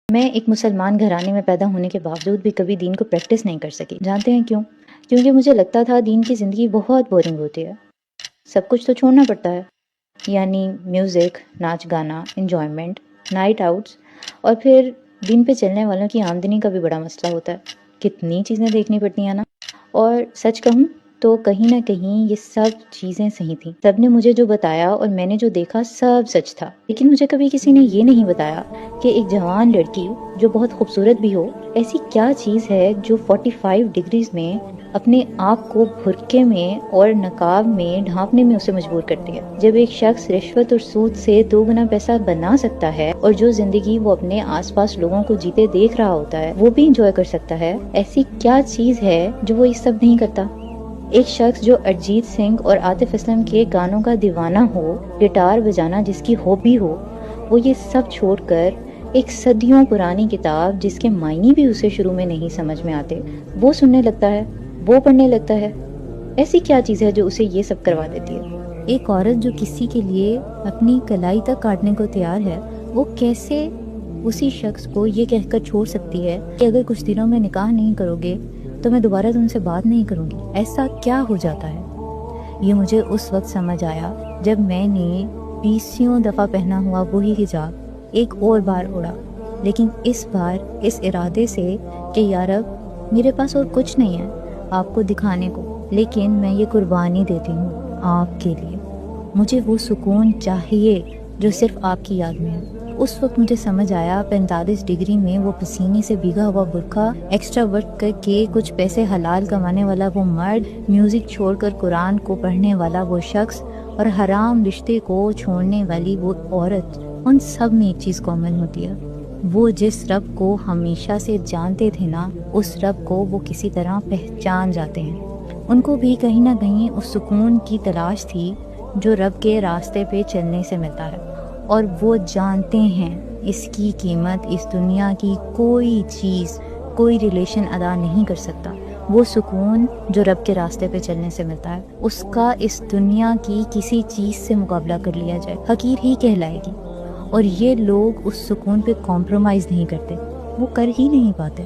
میں ایک مسلمان گھرانے میں پیدا ہونے کے باوجود بھی کبھی دین کو پریکٹس نہیں کر سکی۔ جانتے ہیں کیوں؟ کیونکہ مجھے لگتا تھا دین کی زندگی بہت بورنگ ہوتی ہے، سب کچھ تو چھوڑنا پڑتا ہے، یعنی میوزک، ناچ گانا، انجوائمنٹ، نائٹ آؤٹس، اور پھر دین پہ چلنے والوں کی آمدنی کا بھی بڑا مسئلہ ہوتا ہے، کتنی چیزیں دیکھنی پڑتی ہیں نا۔ اور سچ کہوں تو کہیں نہ کہیں یہ سب چیزیں صحیح تھیں، سب نے مجھے جو بتایا اور میں نے جو دیکھا سب سچ تھا، لیکن مجھے کبھی کسی نے یہ نہیں بتایا کہ ایک جوان لڑکی جو بہت خوبصورت بھی ہو، ایسی کیا چیز ہے جو 45 ڈگریز میں اپنے آپ کو برقعے میں اور نقاب میں ڈھانپنے میں اسے مجبور کرتی ہے۔ جب ایک شخص رشوت اور سود سے 2 گنا پیسہ بنا سکتا ہے اور جو زندگی وہ اپنے آس پاس لوگوں کو جیتے دیکھ رہا ہوتا ہے وہ بھی انجوائے کر سکتا ہے، ایسی کیا چیز ہے جو وہ یہ سب نہیں کرتا؟ ایک شخص جو ارجیت سنگھ اور عاطف اسلم کے گانوں کا دیوانہ ہو، گٹار بجانا جس کی ہابی ہو، وہ یہ سب چھوڑ کر ایک صدیوں پرانی کتاب جس کے معنی بھی اسے شروع میں نہیں سمجھ میں آتے وہ سننے لگتا ہے، وہ پڑھنے لگتا ہے۔ ایسی کیا چیز ہے جو اسے یہ سب کروا دیتی ہے؟ ایک عورت جو کسی کے لیے اپنی کلائی تک کاٹنے کو تیار ہے، وہ کیسے اسی شخص کو یہ کہہ کر چھوڑ سکتی ہے کہ اگر کچھ دنوں میں نکاح نہیں کرو گے تو میں دوبارہ تم سے بات نہیں کروں گی؟ ایسا کیا ہو جاتا ہے؟ یہ مجھے اس وقت سمجھ آیا جب میں نے 20 دفعہ پہنا ہوا وہی حجاب ایک اور بار اڑا، لیکن اس بار اس ارادے سے کہ یا رب میرے پاس اور کچھ نہیں ہے آپ کو دکھانے کو، لیکن میں یہ قربانی دیتی ہوں آپ کے لیے۔ مجھے وہ سکون چاہیے جو صرف آپ کی یاد میں ہے۔ اس وقت مجھے سمجھ آیا 45 ڈگری میں وہ پسینے سے بھیگا ہوا برقع ایکسٹرا ورک کر کے کچھ پیسے حلال کمانے والا وہ مرد، میوزک چھوڑ کر قرآن کو پڑھنے والا وہ شخص اور حرام رشتے کو چھوڑنے والی وہ عورت، ان سب میں ایک چیز کامن ہوتی ہے، وہ جس رب کو ہمیشہ سے جانتے تھے نا، اس رب کو وہ کسی طرح پہچان جاتے ہیں۔ ان کو بھی کہیں نہ کہیں اس سکون کی تلاش تھی جو رب کے راستے پہ چلنے سے ملتا ہے، اور وہ جانتے ہیں اس کی قیمت اس دنیا کی کوئی چیز، کوئی ریلیشن ادا نہیں کر سکتا۔ وہ سکون جو رب کے راستے پہ چلنے سے ملتا ہے، اس کا اس دنیا کی کسی چیز سے مقابلہ کر لیا جائے حقیر ہی کہلائے گی۔ اور یہ لوگ اس سکون پہ کمپرومائز نہیں کرتے، وہ کر ہی نہیں پاتے۔